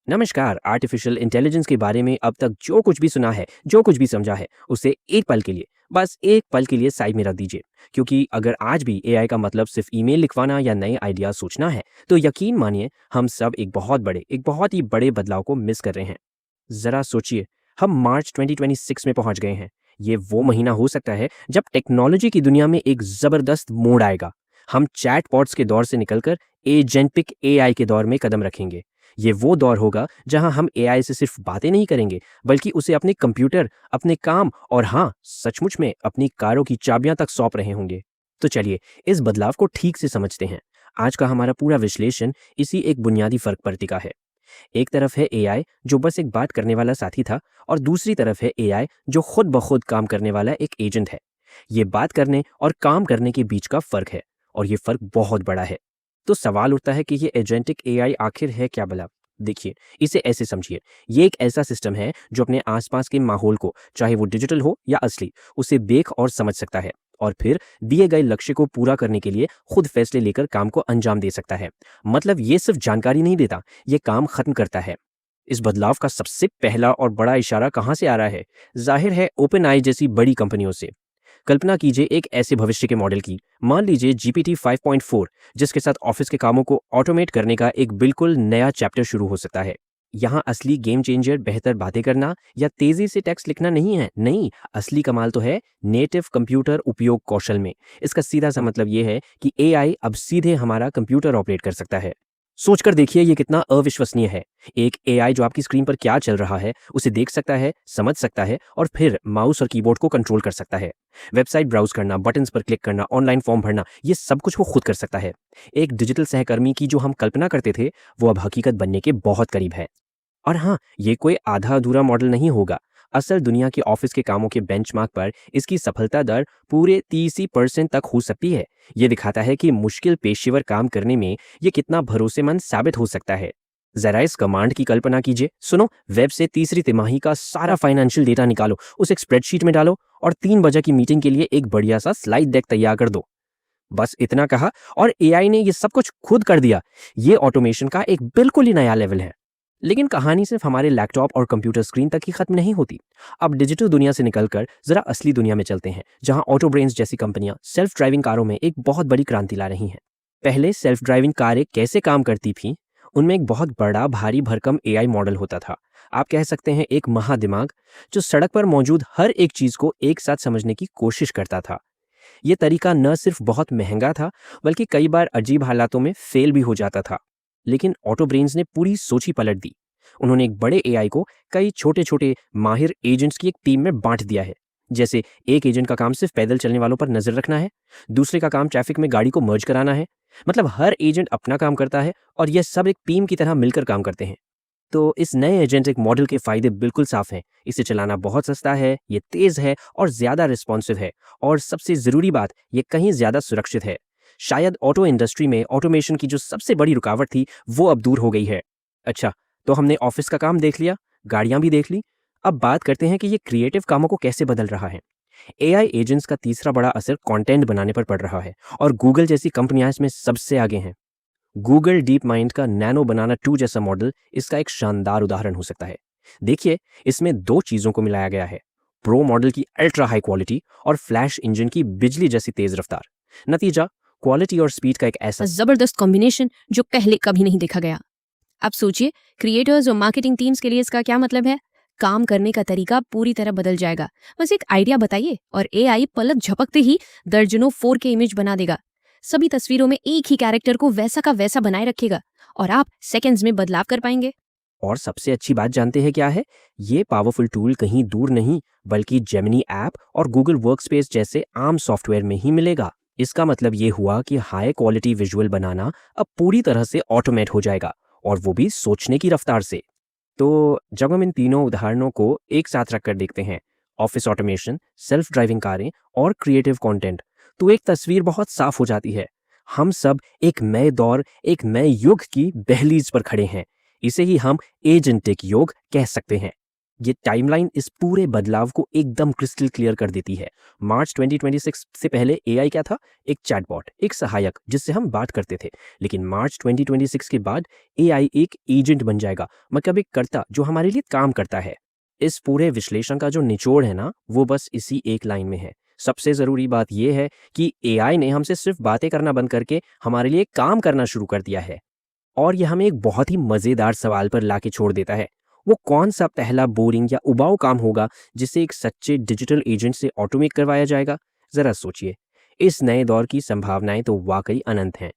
नमस्कार। Artificial intelligence के बारे में अब तक जो कुछ भी सुना है, जो कुछ भी समझा है, उसे एक पल के लिए, बस एक पल के लिए साइड में रख दीजिए। क्योंकि अगर आज भी एआई का मतलब सिर्फ ईमेल लिखवाना या नए आइडिया सोचना है, तो यकीन मानिए हम सब एक बहुत ही बड़े बदलाव को मिस कर रहे हैं। ज़रा सोचिए, हम मार्च 2026 में पहुंच गए हैं। ये वो महीना हो सकता है जब टेक्नोलॉजी की दुनिया में एक ज़बरदस्त मोड़ आएगा। हम चैटबॉट्स के दौर से निकलकर एजेंटिक एआई के दौर में कदम रखेंगे। ये वो दौर होगा जहां हम एआई से सिर्फ बातें नहीं करेंगे, बल्कि उसे अपने कंप्यूटर, अपने काम और हाँ, सचमुच में अपनी कारों की चाबियां तक सौंप रहे होंगे। तो चलिए, इस बदलाव को ठीक से समझते हैं। आज का हमारा पूरा विश्लेषण इसी एक बुनियादी फर्क पर टिका है। एक तरफ है एआई जो बस एक बात करने वाला साथी था, और दूसरी तरफ है एआई जो खुद ब खुद काम करने वाला एक एजेंट है। ये बात करने और काम करने के बीच का फर्क है, और ये फर्क बहुत बड़ा है। तो सवाल उठता है कि ये एजेंटिक एआई आखिर है क्या भला? देखिए, इसे ऐसे समझिए। ये एक ऐसा सिस्टम है जो अपने आसपास के माहौल को, चाहे वो डिजिटल हो या असली, उसे देख और समझ सकता है, और फिर दिए गए लक्ष्य को पूरा करने के लिए खुद फैसले लेकर काम को अंजाम दे सकता है। मतलब ये सिर्फ जानकारी नहीं देता, ये काम खत्म करता है। इस बदलाव का सबसे पहला और बड़ा इशारा कहाँ से आ रहा है? जाहिर है ओपन आई जैसी बड़ी कंपनियों से। कल्पना कीजिए एक ऐसे भविष्य के मॉडल की, मान लीजिए जीपीटी 5.4, जिसके साथ ऑफिस के कामों को ऑटोमेट करने का एक बिल्कुल नया चैप्टर शुरू हो सकता है। यहाँ असली गेम चेंजर बेहतर बातें करना या तेजी से टेक्स्ट लिखना नहीं है, नहीं, असली कमाल तो है नेटिव कंप्यूटर उपयोग कौशल में। इसका सीधा सा मतलब ये है कि एआई अब सीधे हमारा कंप्यूटर ऑपरेट कर सकता है। सोचकर देखिए ये कितना अविश्वसनीय है। एक एआई जो आपकी स्क्रीन पर क्या चल रहा है उसे देख सकता है, समझ सकता है, और फिर माउस और कीबोर्ड को कंट्रोल कर सकता है। वेबसाइट ब्राउज करना, बटन्स पर क्लिक करना, ऑनलाइन फॉर्म भरना, ये सब कुछ वो खुद कर सकता है। एक डिजिटल सहकर्मी की जो हम कल्पना करते थे, वो अब हकीकत बनने के बहुत करीब है। और हाँ, ये कोई आधा अधूरा मॉडल नहीं होगा। असल दुनिया के ऑफिस के कामों के बेंचमार्क पर इसकी सफलता दर पूरे 30% तक हो सकती है। ये दिखाता है कि मुश्किल पेशेवर काम करने में ये कितना भरोसेमंद साबित हो सकता है। जरा इस कमांड की कल्पना कीजिए। सुनो, वेब से तीसरी तिमाही का सारा फाइनेंशियल डेटा निकालो, उसे एक स्प्रेडशीट में डालो, और 3 बजे की मीटिंग के लिए एक बढ़िया सा स्लाइड डेक तैयार कर दो। बस इतना कहा और एआई ने ये सब कुछ खुद कर दिया। ये ऑटोमेशन का एक बिल्कुल ही नया लेवल है। लेकिन कहानी सिर्फ हमारे लैपटॉप और कंप्यूटर स्क्रीन तक ही खत्म नहीं होती। अब डिजिटल दुनिया से निकलकर जरा असली दुनिया में चलते हैं, जहां ऑटो ब्रेन्स जैसी कंपनियां सेल्फ ड्राइविंग कारों में एक बहुत बड़ी क्रांति ला रही हैं। पहले सेल्फ ड्राइविंग कारें कैसे काम करती थीं? उनमें एक बहुत बड़ा भारी भरकम एआई मॉडल होता था। आप कह सकते हैं एक महादिमाग, जो सड़क पर मौजूद हर एक चीज को एक साथ समझने की कोशिश करता था। ये तरीका न सिर्फ बहुत महंगा था, बल्कि कई बार अजीब हालातों में फेल भी हो जाता था। लेकिन ऑटो ब्रेन्स ने पूरी सोच ही पलट दी। उन्होंने एक बड़े एआई को कई छोटे छोटे माहिर एजेंट्स की एक टीम में बांट दिया है। जैसे एक एजेंट का काम सिर्फ पैदल चलने वालों पर नजर रखना है, दूसरे का काम ट्रैफिक में गाड़ी को मर्ज कराना है। मतलब हर एजेंट अपना काम करता है, और यह सब एक टीम की तरह मिलकर काम करते हैं। तो इस नए एजेंटिक मॉडल के फायदे बिल्कुल साफ हैं। इसे चलाना बहुत सस्ता है, ये तेज है और ज्यादा रिस्पॉन्सिव है, और सबसे जरूरी बात, ये कहीं ज्यादा सुरक्षित है। शायद ऑटो इंडस्ट्री में ऑटोमेशन की जो सबसे बड़ी रुकावट थी, वो अब दूर हो गई है। अच्छा, तो हमने ऑफिस का काम देख लिया, गाड़ियां भी देख ली। अब बात करते हैं कि ये क्रिएटिव कामों को कैसे बदल रहा है। एआई एजेंट्स का तीसरा बड़ा असर कंटेंट बनाने पर पड़ रहा है, और गूगल जैसी कंपनियां इसमें सबसे आगे हैं। गूगल डीप माइंड का नैनो बनाना 2 जैसा मॉडल इसका एक शानदार उदाहरण हो सकता है। देखिए, इसमें दो चीजों को मिलाया गया है, प्रो मॉडल की अल्ट्रा हाई क्वालिटी और फ्लैश इंजन की बिजली जैसी तेज रफ्तार। नतीजा, क्वालिटी और स्पीड का एक ऐसा जबरदस्त कॉम्बिनेशन जो पहले कभी नहीं देखा गया। अब सोचिए, क्रिएटर्स और मार्केटिंग टीम्स के लिए इसका क्या मतलब है। काम करने का तरीका पूरी तरह बदल जाएगा। बस एक आइडिया बताइए और एआई पलक झपकते ही दर्जनों 4K इमेज बना देगा। सभी तस्वीरों में एक ही कैरेक्टर को वैसा का वैसा बनाए रखेगा, और आप सेकंड्स में बदलाव कर पाएंगे। और सबसे अच्छी बात जानते हैं क्या है? ये पावरफुल टूल कहीं दूर नहीं, बल्कि जेमिनी ऐप और गूगल वर्कस्पेस जैसे आम सॉफ्टवेयर में ही मिलेगा। इसका मतलब ये हुआ कि हाई क्वालिटी विजुअल बनाना अब पूरी तरह से ऑटोमेट हो जाएगा, और वो भी सोचने की रफ्तार से। तो जब हम इन तीनों उदाहरणों को एक साथ रखकर देखते हैं, ऑफिस ऑटोमेशन, सेल्फ ड्राइविंग कारें और क्रिएटिव कंटेंट, तो एक तस्वीर बहुत साफ हो जाती है। हम सब एक नए दौर, एक नए युग की दहलीज पर खड़े हैं। इसे ही हम एजेंटिक युग कह सकते हैं। ये टाइमलाइन इस पूरे बदलाव को एकदम क्रिस्टल क्लियर कर देती है। मार्च 2026 से पहले एआई क्या था? एक चैटबॉट, एक सहायक जिससे हम बात करते थे। लेकिन मार्च 2026 के बाद एआई एक एजेंट बन जाएगा, मतलब एक कर्ता जो हमारे लिए काम करता है। इस पूरे विश्लेषण का जो निचोड़ है ना, वो बस इसी एक लाइन में है। सबसे ज़रूरी बात यह है कि एआई ने हमसे सिर्फ बातें करना बंद करके हमारे लिए काम करना शुरू कर दिया है। और यह हमें एक बहुत ही मज़ेदार सवाल पर लाके छोड़ देता है। वो कौन सा पहला बोरिंग या उबाऊ काम होगा जिसे एक सच्चे डिजिटल एजेंट से ऑटोमेट करवाया जाएगा? ज़रा सोचिए। इस नए दौर की संभावनाएं तो वाकई अनंत हैं।